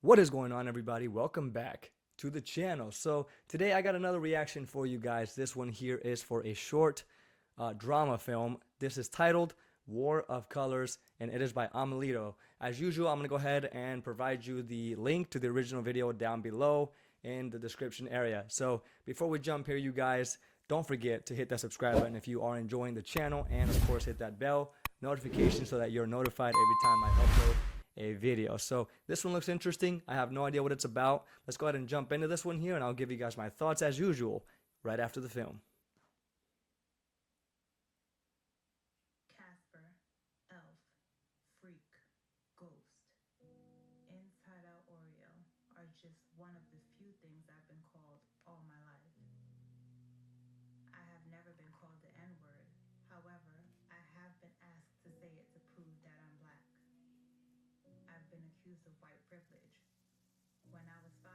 What is going on, everybody? Welcome back to the channel. So today I got another reaction for you guys. This one here is for a short drama film. This is titled War of Colors, and it is by Amelito. As usual, I'm going to go ahead and provide you the link to the original video down below in the description area. So before we jump here, you guys, don't forget to hit that subscribe button if you are enjoying the channel, and of course hit that bell notification so that you're notified every time I upload a video. So this one looks interesting. I have no idea what it's about. Let's go ahead and jump into this one here, and I'll give you guys my thoughts as usual right after the film. Casper, Elf, Freak, Ghost, Inside Out Oreo are just one of the few things I've been called all my life. I have never been called the N-word. However, I have been asked to say it to prove that I'm black. I've been accused of white privilege. When I was 5,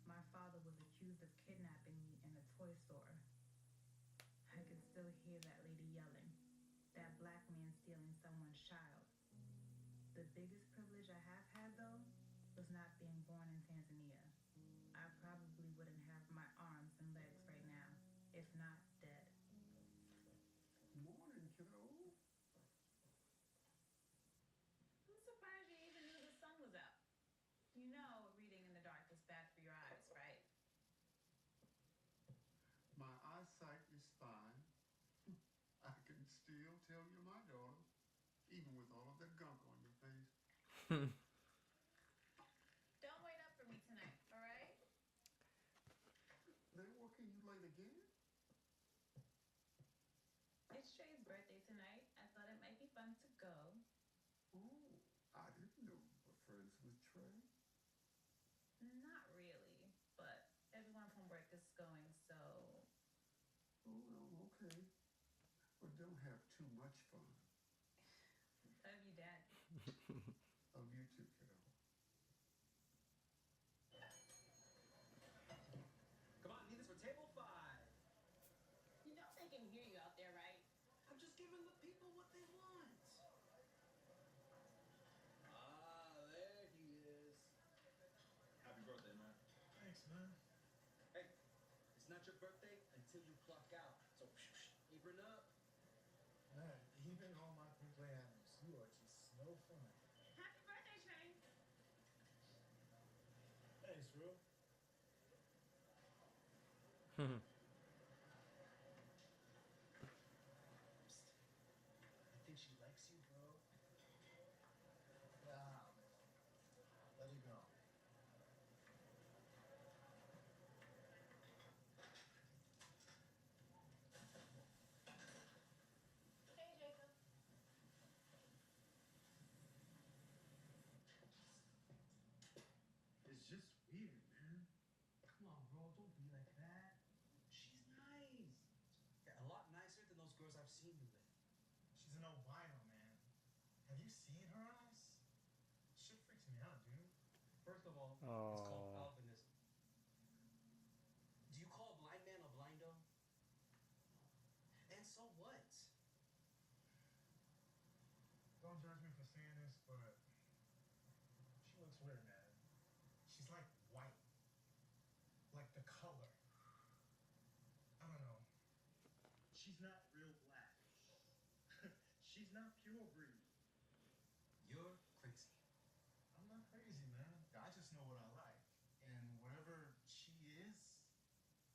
my father was accused of kidnapping me in a toy store. I can still hear that lady yelling, that black man stealing someone's child. The biggest privilege I have had, though, was not being born in Tanzania. I probably wouldn't have my arms and legs right now, if not dead. Morning, kiddo. I'm surprised you even knew the sun was up. You know reading in the dark is bad for your eyes, right? My eyesight is fine. I can still tell you're my daughter, even with all of that gunk on your face. Don't wait up for me tonight, all right? They're working you late again? It's Trey's birthday tonight. I thought it might be fun to go. Oh, I didn't know you were friends with Trey. Not really, but everyone from work is going, so... Oh, well, okay. But don't have too much fun. Love you, Dad. Of you too, kiddo. Come on, need this for table 5. You know they can hear you out there, right? I'm just giving the people what they want. Ah, there he is. Happy birthday, man. Thanks, man. Hey, it's not your birthday until you clock out. So, apron up. Man, even on my cumpleaños, you are just no fun. Happy birthday, Trey. Thanks, bro. I think she likes you, bro. Nah, let it go. Hey, Jacob. It's just weird, man. Come on, bro. Don't be like that. She's nice. Yeah, a lot nicer than those girls I've seen you with. She's an albino, man. Have you seen her eyes? Shit freaks me out, dude. First of all, it's called Oh, albinism. Do you call a blind man a blindo? And so what? Don't judge me for saying this, but she looks weird, man. She's like white. Like the color. I don't know. She's not real black. She's not pure breed. You're crazy. I'm not crazy, man. I just know what I like. And whatever she is,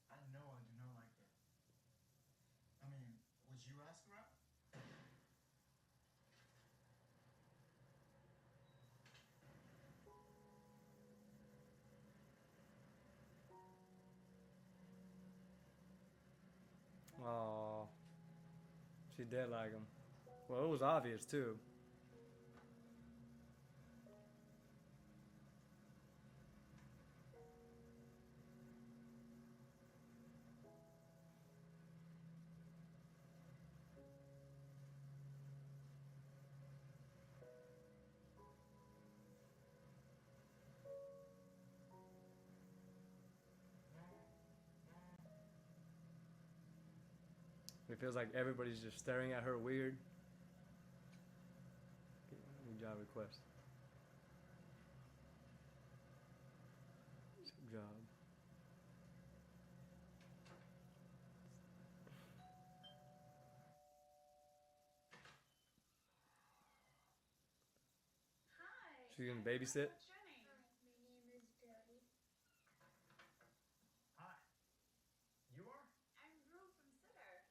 I know I do not like her. I mean, would you ask her out? oh, she did like him. Well, it was obvious too. It feels like everybody's just staring at her weird. New job request. job. Hi. She's gonna babysit. What's your name? Hi, my name is Jody. Hi. You are? I'm Rue from Sitter.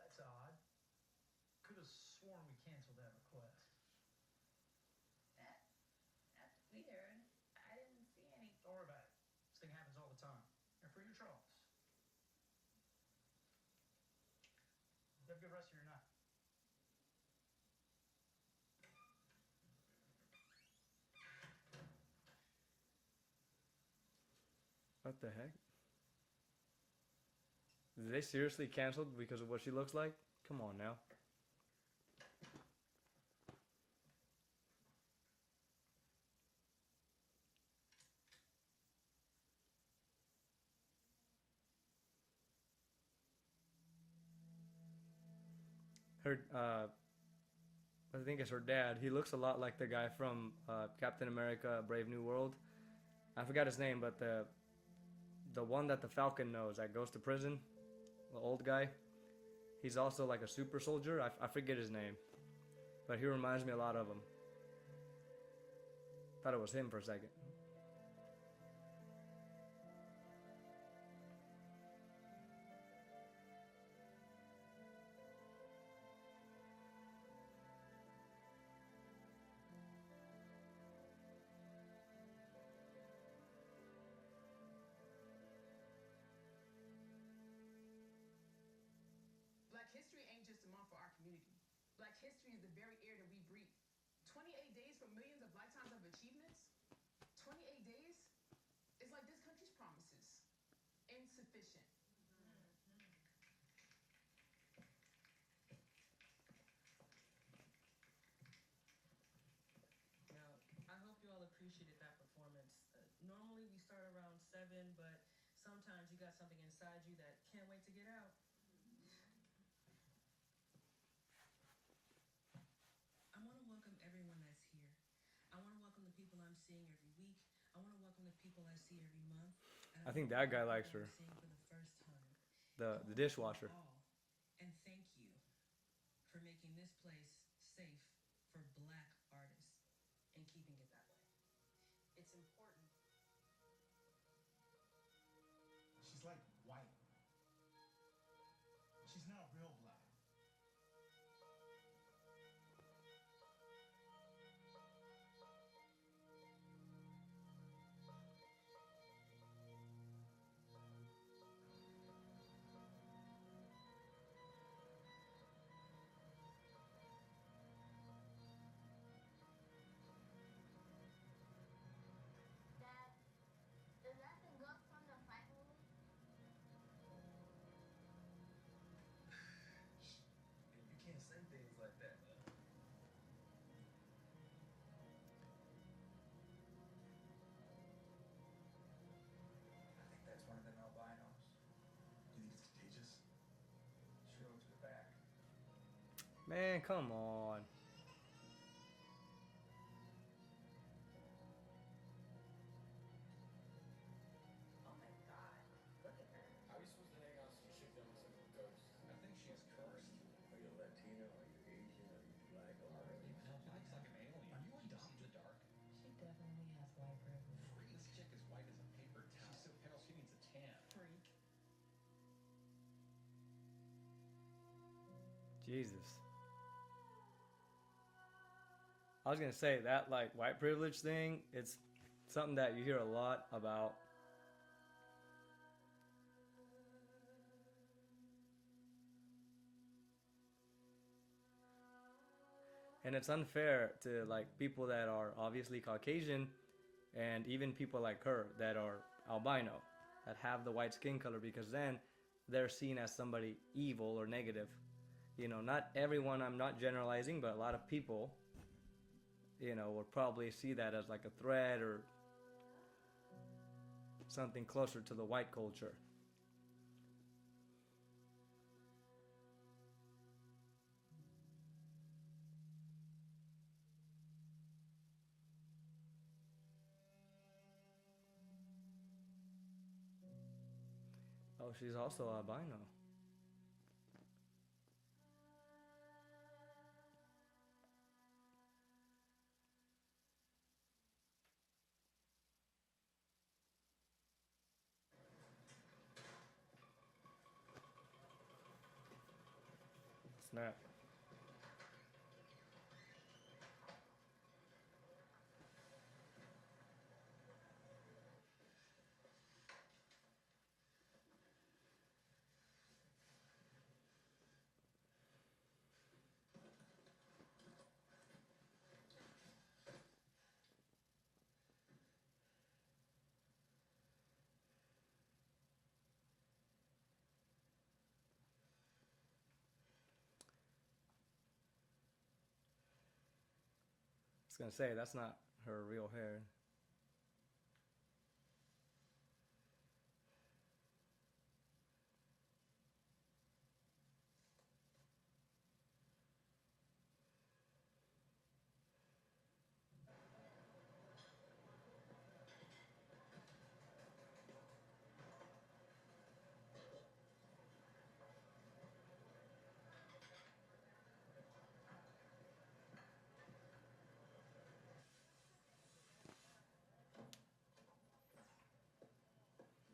That's odd. Could have sworn we canceled that request. That's weird. I didn't see any. Don't worry about it. This thing happens all the time. And for your troubles. You have a good rest of your night. What the heck? Did they seriously canceled because of what she looks like? Come on now. Her, I think it's her dad. He looks a lot like the guy from Captain America: Brave New World. I forgot his name, but the one that the Falcon knows that goes to prison, the old guy. He's also like a super soldier. I forget his name, but he reminds me a lot of him. Thought it was him for a second. Black history ain't just a month for our community. Black history is the very air that we breathe. 28 days for millions of lifetimes of achievements? 28 days? It's like this country's promises. Insufficient. Now, I hope you all appreciated that performance. Normally we start around 7, but sometimes you got something inside you that can't wait to get out. I want to welcome everyone that's here. I want to welcome the people I'm seeing every week. I want to welcome the people I see every month. And I think wanna that guy welcome likes people her. I'm seeing for the first time. I The wanna dishwasher. welcome all, and thank you for making this place safe for Black artists and keeping it that way. It's important. She's like white. She's not real black. Dad, is that the ghost from the fight movie? Hey, you can't say things like that, man. I think that's one of them albinos. You think it's contagious? Show it to the back. Man, come on. Oh my god. Look at her. How are you supposed to hang out with some chick that looks like a ghost? I think she's cursed. Are you Latino? Are you Asian? Are you black? Or She looks like an alien. Are you adopted? The dark? She definitely has white privilege. Freak. This chick is white as a paper towel. She's so pale, she needs a tan. Freak. Jesus. I was gonna say that like white privilege thing, it's something that you hear a lot about. And it's unfair to like people that are obviously Caucasian and even people like her that are albino, that have the white skin color, because then they're seen as somebody evil or negative. You know, not everyone, I'm not generalizing, but a lot of people, you know, would probably see that as like a threat or something closer to the white culture. Oh, she's also albino. Snap. I was gonna say that's not her real hair.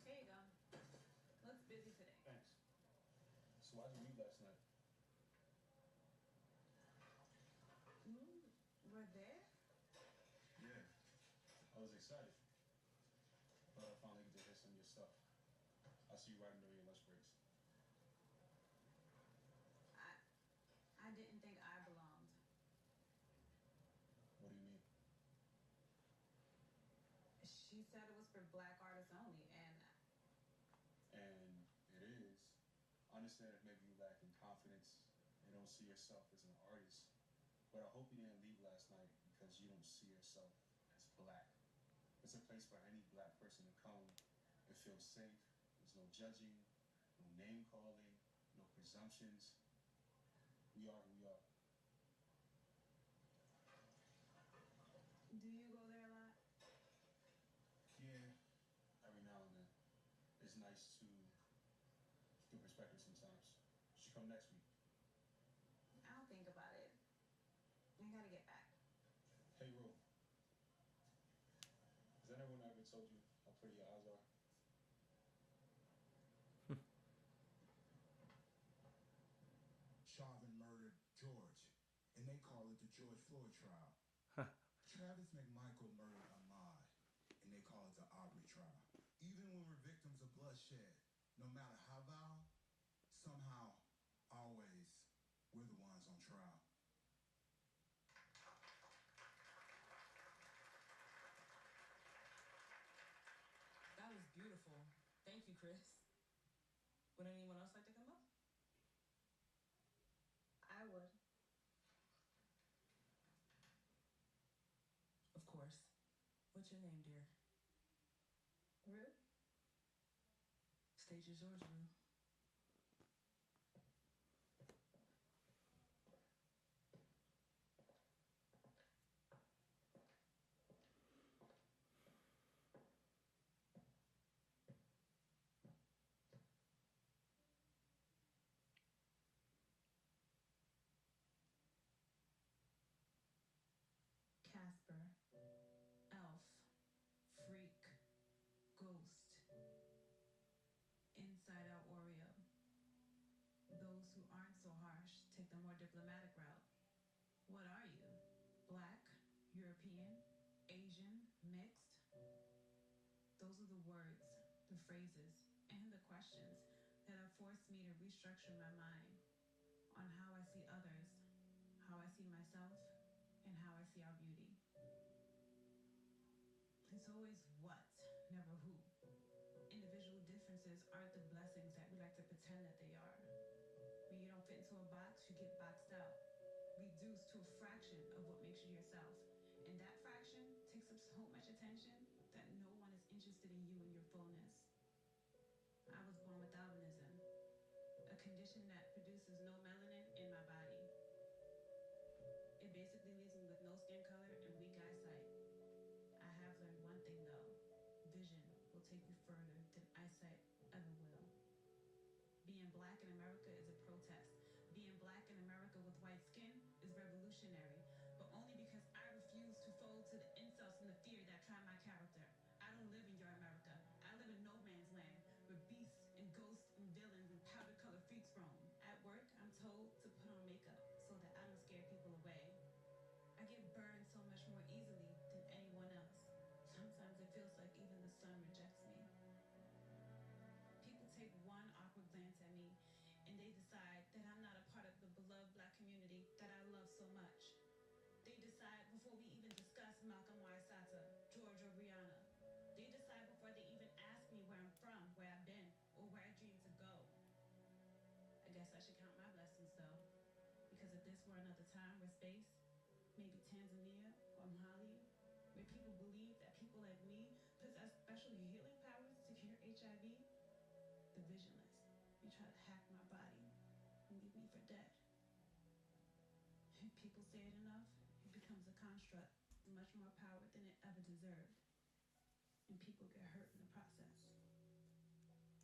Here you go. Looks busy today. Thanks. So why'd you leave last night? We're there? Yeah. I was excited. Thought I'd finally get to hear some of your stuff. I see you writing during your lunch breaks. I didn't think I belonged. What do you mean? She said it was for black artists only, and And it is. I understand that maybe you lack in confidence and don't see yourself as an artist. But I hope you didn't leave last night because you don't see yourself as black. It's a place for any black person to come and feel safe. There's no judging, no name calling, no presumptions. We are who we are. do you go there a lot? Yeah, every now and then. It's nice to get perspective sometimes. You should come next week. I'll think about it. I gotta get back. Hey, Ro. Has anyone ever told you how pretty your eyes are? Chauvin murdered George, and they call it the George Floyd trial. Travis McMichael murdered Ahmaud, and they call it the Aubrey trial. Even when we're victims of bloodshed, no matter how vile, somehow, always, we're the ones on trial. That was beautiful. Thank you, Chris. Would anyone else like to come up? I would. Of course. What's your name, dear? Rue? Stage is yours, Rue. Casper. Elf. Freak. Ghost. Inside Out Oreo. Those who aren't so harsh take the more diplomatic route. What are you? Black? European? Asian? Mixed? Those are the words, the phrases, and the questions that have forced me to restructure my mind on how I see others, how I see myself, and how I see our beauty. It's always what, never who. Individual differences aren't the blessings that we like to pretend that they are. When you don't fit into a box, you get boxed out, reduced to a fraction of what makes you yourself. And that fraction takes up so much attention that no one is interested in you and your fullness. I was born with albinism, a condition that produces no melanin in my body. It basically leaves me with no skin color and weak eyesight. I have learned one thing though: vision will take you further than eyesight ever will. being black in America is a protest. Being black in America with white skin is revolutionary, but only because I refuse to fold to the insults and the fear that try my character. I don't live in your America. I live in no man's land, where beasts and ghosts and villains and powder color freaks roam. At work, I'm told to put on makeup so that I don't scare people away. I get burned so much more easily than anyone else. Sometimes it feels like even the sun rejects me. People take one awkward glance at me and they decide that I'm not a part of the beloved black community that I love so much. They decide before we even discuss Malcolm Y. Sata, George or Brianna. They decide before they even ask me where I'm from, where I've been, or where I dream to go. I guess I should count my blessings though, because if this were another time or space, maybe Tanzania or Mali, where people believe that people like me possess special healing powers to cure HIV, the vigilance may try to hack my body and leave me for dead. If people say it enough, it becomes a construct with much more power than it ever deserved. And people get hurt in the process.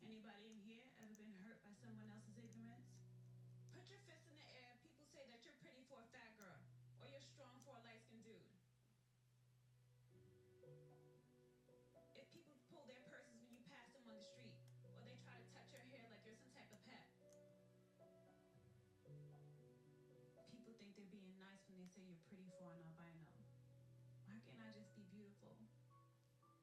Anybody in here ever been hurt by someone else's ignorance? Put your fist in the air. People say that you're pretty for a fat girl, or you're strong for a light-skinned dude. If people pull their purses when you pass them on the street, or they try to touch your hair like you're some type of pet. People think they're being nice when they say you're pretty for an albino. Why can't I just be beautiful?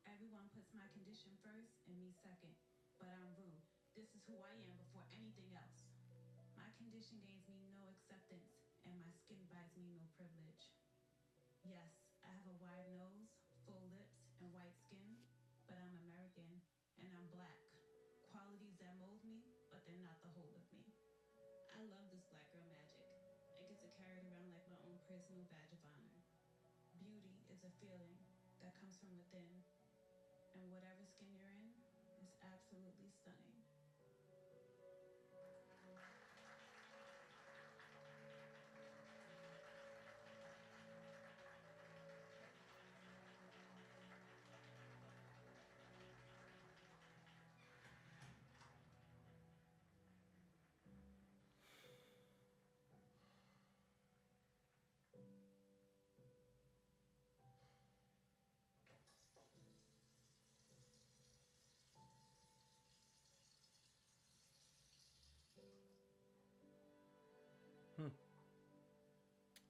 Everyone puts my condition first and me second, but I'm rude. This is who I am before anything else. My condition gains me no acceptance, and my skin buys me no privilege. Yes, I have a wide nose, full lips, and white skin, but I'm American, and I'm black. Qualities that mold me, but they're not the whole of me. I love this black girl magic. I get to carry it around like my own personal badge of honor. Beauty is a feeling that comes from within, and whatever skin you're in is absolutely stunning.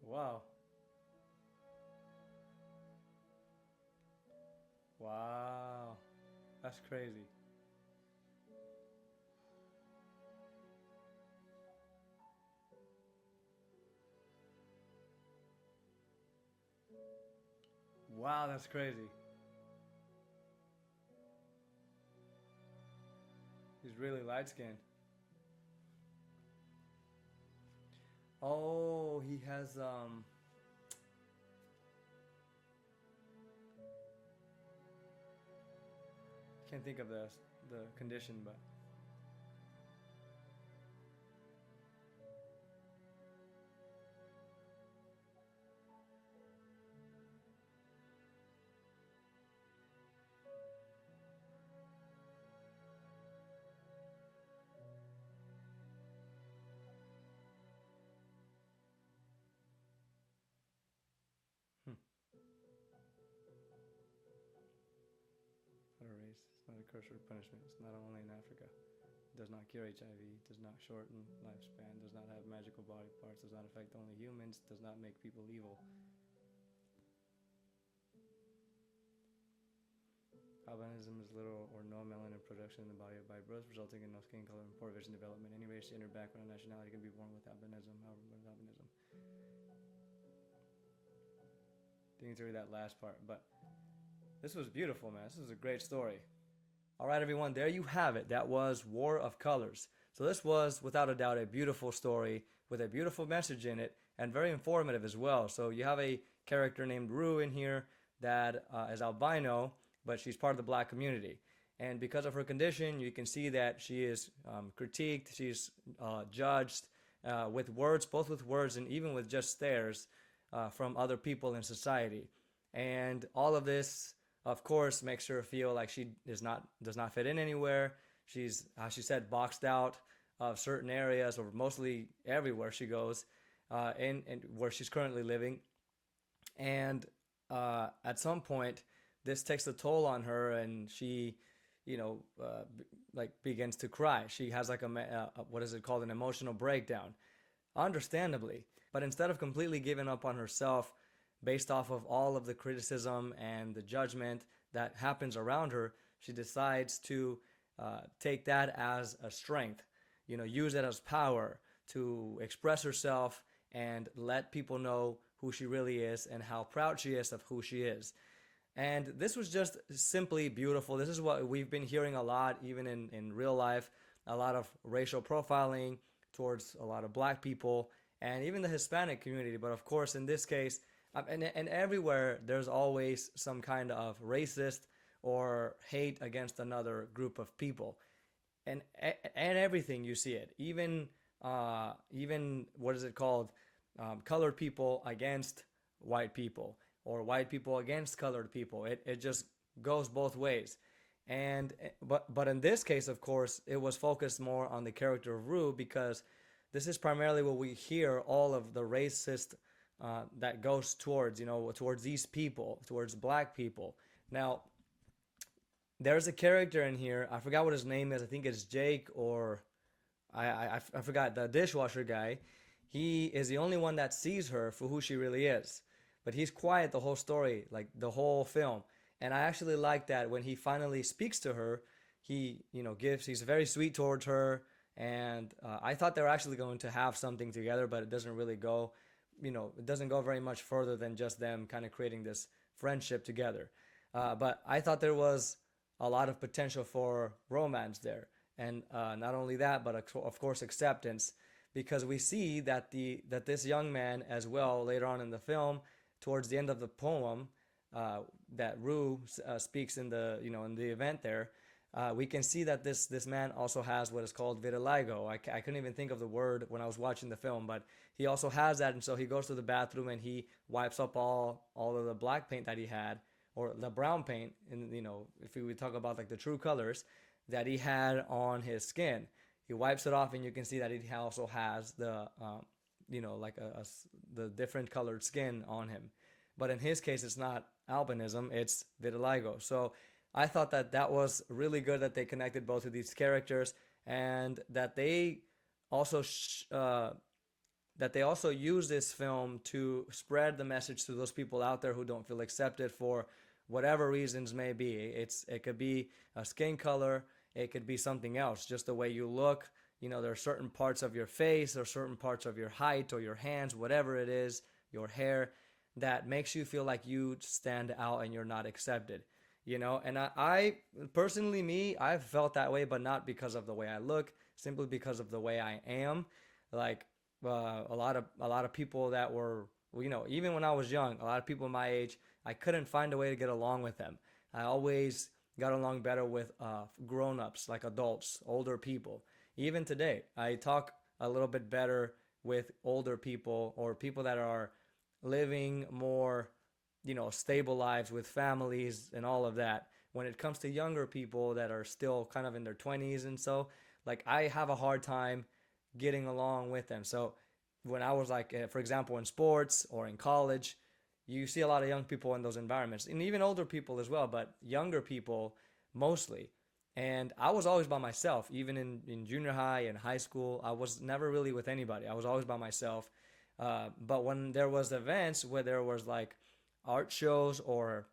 Wow. Wow. That's crazy. Wow, that's crazy. He's really light skinned. Oh, he has can't think of the condition, but what a race. It's not a curse or punishment. It's not only in Africa. It does not cure HIV, does not shorten lifespan, does not have magical body parts, does not affect only humans, does not make people evil. Albinism is little or no melanin production in the body by birth, resulting in no skin color and poor vision development. Any race, gender, background, and nationality can be born with albinism. However, what is albinism? Didn't get to read that last part, but this was beautiful, man. This was a great story. All right, everyone, there you have it. That was War of Colors. So this was, without a doubt, a beautiful story with a beautiful message in it and very informative as well. So you have a character named Rue in here that is albino, but she's part of the black community. And because of her condition, you can see that she is critiqued, she's judged with words, both with words and even with just stares from other people in society. And all of this, of course, makes her feel like she does not fit in anywhere. She's, as she said, boxed out of certain areas, or mostly everywhere she goes, in where she's currently living. And at some point, this takes a toll on her, and she, like begins to cry. She has like what is it called, an emotional breakdown, understandably. But instead of completely giving up on herself based off of all of the criticism and the judgment that happens around her, she decides to take that as a strength, use it as power to express herself and let people know who she really is and how proud she is of who she is. And this was just simply beautiful. This is what we've been hearing a lot, even in real life, a lot of racial profiling towards a lot of black people and even the Hispanic community. But of course, in this case, and everywhere, there's always some kind of racist or hate against another group of people. And everything you see it, even what is it called, colored people against white people, or white people against colored people. It just goes both ways. And but in this case, of course, it was focused more on the character of Rue, because this is primarily what we hear all of the racist that goes towards, towards these people, towards black people. Now, there's a character in here, I forgot what his name is. I think it's Jake, or I forgot, the dishwasher guy. He is the only one that sees her for who she really is. But he's quiet the whole story, like the whole film. And I actually like that when he finally speaks to her, he, he's very sweet towards her. And I thought they were actually going to have something together, but it doesn't really go, it doesn't go very much further than just them kind of creating this friendship together. But I thought there was a lot of potential for romance there. And not only that, but of course acceptance, because we see that this young man as well later on in the film, towards the end of the poem that Rue speaks in the in the event there, we can see that this man also has what is called vitiligo. I couldn't even think of the word when I was watching the film, but he also has that, and so he goes to the bathroom and he wipes up all of the black paint that he had, or the brown paint, and if we talk about like the true colors that he had on his skin. He wipes it off, and you can see that he also has the like the different colored skin on him. But in his case, it's not albinism, it's vitiligo. So I thought that was really good that they connected both of these characters, and that they also use this film to spread the message to those people out there who don't feel accepted for whatever reasons may be. It could be a skin color, it could be something else, just the way you look. There are certain parts of your face or certain parts of your height or your hands, whatever it is, your hair, that makes you feel like you stand out and you're not accepted. And I personally, I've felt that way, but not because of the way I look, simply because of the way I am. Like a lot of people that were, even when I was young, a lot of people my age, I couldn't find a way to get along with them. I always got along better with grown-ups, like adults, older people. Even today, I talk a little bit better with older people, or people that are living more, stable lives with families and all of that. When it comes to younger people that are still kind of in their 20s, and so, like, I have a hard time getting along with them. So when I was like, for example, in sports or in college, you see a lot of young people in those environments, and even older people as well, but younger people mostly. And I was always by myself, even in junior high and high school. I was never really with anybody. I was always by myself. But when there was events where there was like art shows or,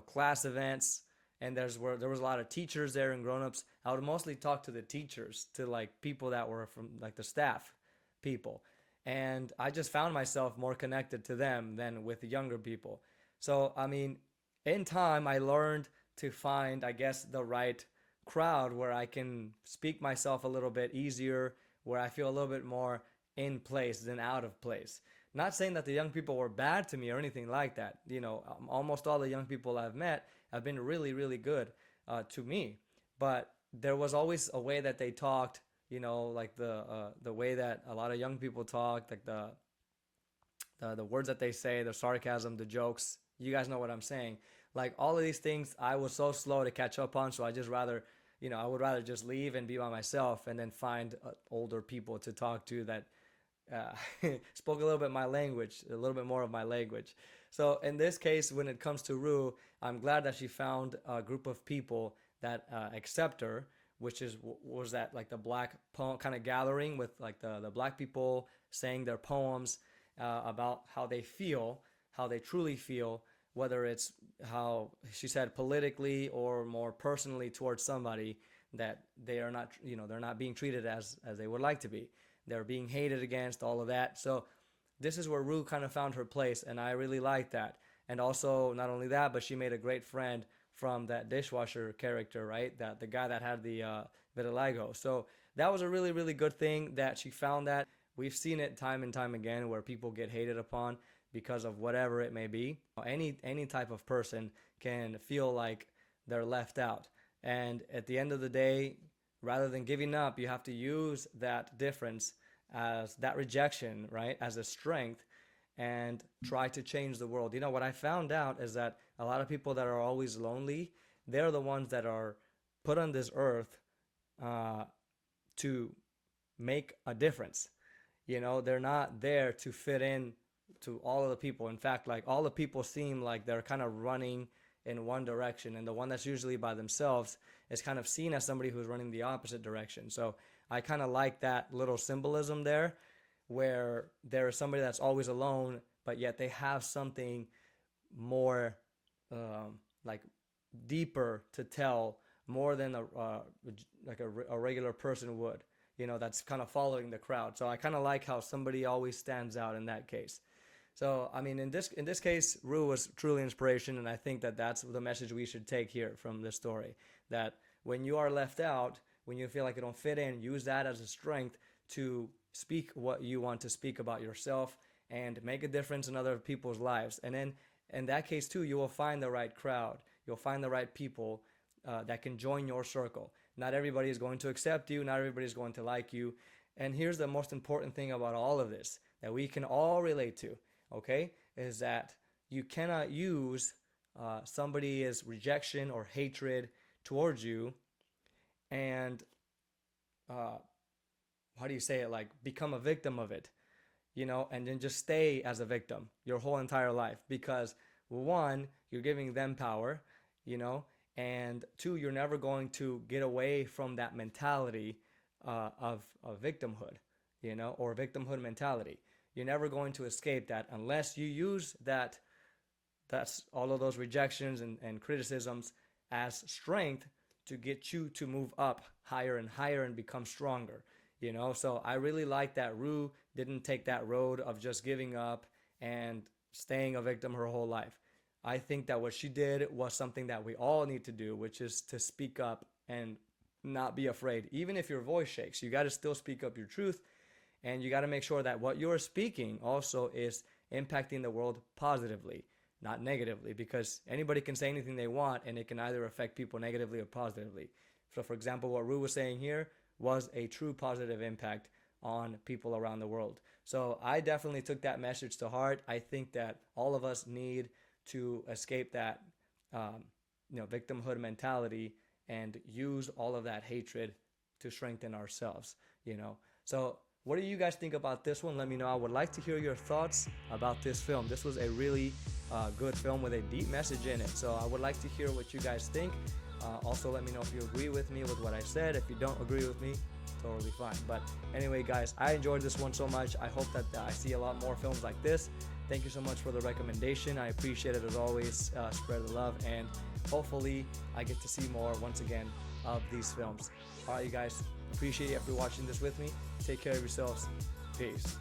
class events, and there was a lot of teachers there and grown-ups, I would mostly talk to the teachers, to like people that were from like the staff people. And I just found myself more connected to them than with the younger people. So, I mean, in time, I learned to find, I guess, the right crowd where I can speak myself a little bit easier, where I feel a little bit more in place than out of place. Not saying that the young people were bad to me or anything like that. Almost all the young people I've met have been really, really good to me. But there was always a way that they talked, like the way that a lot of young people talk, like the words that they say, the sarcasm, the jokes. You guys know what I'm saying. Like all of these things, I was so slow to catch up on, so I just rather, I would rather just leave and be by myself and then find older people to talk to that uh, spoke a little bit my language, a little bit more of my language. So in this case, when it comes to Rue, I'm glad that she found a group of people that accept her, which was that like the black poem kind of gathering with like the black people saying their poems about how they feel, how they truly feel, whether it's how she said politically or more personally towards somebody, that they are not, they're not being treated as they would like to be. They're being hated against, all of that. So this is where Rue kind of found her place, and I really like that. And also, not only that, but she made a great friend from that dishwasher character, right? That the guy that had the vitiligo. So that was a really, really good thing that she found that. We've seen it time and time again where people get hated upon because of whatever it may be. Any type of person can feel like they're left out. And at the end of the day, rather than giving up, you have to use that difference as that rejection, right, as a strength, and try to change the world. What I found out is that a lot of people that are always lonely, they're the ones that are put on this earth to make a difference. They're not there to fit in to all of the people. In fact, like all the people seem like they're kind of running in one direction, and the one that's usually by themselves is kind of seen as somebody who's running the opposite direction. So I kind of like that little symbolism there, where there is somebody that's always alone, but yet they have something more like deeper to tell, more than a regular person would, that's kind of following the crowd. So I kind of like how somebody always stands out in that case. So I mean, in this case, Rue was truly inspiration, and I think that that's the message we should take here from this story. That when you are left out, when you feel like you don't fit in, use that as a strength to speak what you want to speak about yourself and make a difference in other people's lives. And then in that case too, you will find the right crowd. You'll find the right people that can join your circle. Not everybody is going to accept you. Not everybody is going to like you. And here's the most important thing about all of this that we can all relate to, okay, is that you cannot use somebody's rejection or hatred towards you and how do you say it, like become a victim of it, and then just stay as a victim your whole entire life. Because one, you're giving them power, and two, you're never going to get away from that mentality of victimhood, or victimhood mentality. You're never going to escape that unless you use that's all of those rejections and criticisms as strength to get you to move up higher and higher and become stronger. So I really like that Rue didn't take that road of just giving up and staying a victim her whole life. I think that what she did was something that we all need to do, which is to speak up and not be afraid. Even if your voice shakes, you got to still speak up your truth, and you got to make sure that what you're speaking also is impacting the world positively, not negatively, because anybody can say anything they want and it can either affect people negatively or positively. So for example, what Rue was saying here was a true positive impact on people around the world. So I definitely took that message to heart. I think that all of us need to escape that victimhood mentality and use all of that hatred to strengthen ourselves. So what do you guys think about this one? Let me know. I would like to hear your thoughts about this film. This was a really good film with a deep message in it. So I would like to hear what you guys think. Also, let me know if you agree with me with what I said. If you don't agree with me, totally fine. But anyway, guys, I enjoyed this one so much. I hope that I see a lot more films like this. Thank you so much for the recommendation. I appreciate it as always. Spread the love, and hopefully I get to see more once again of these films. All right, you guys, appreciate you for watching this with me. Take care of yourselves. Peace.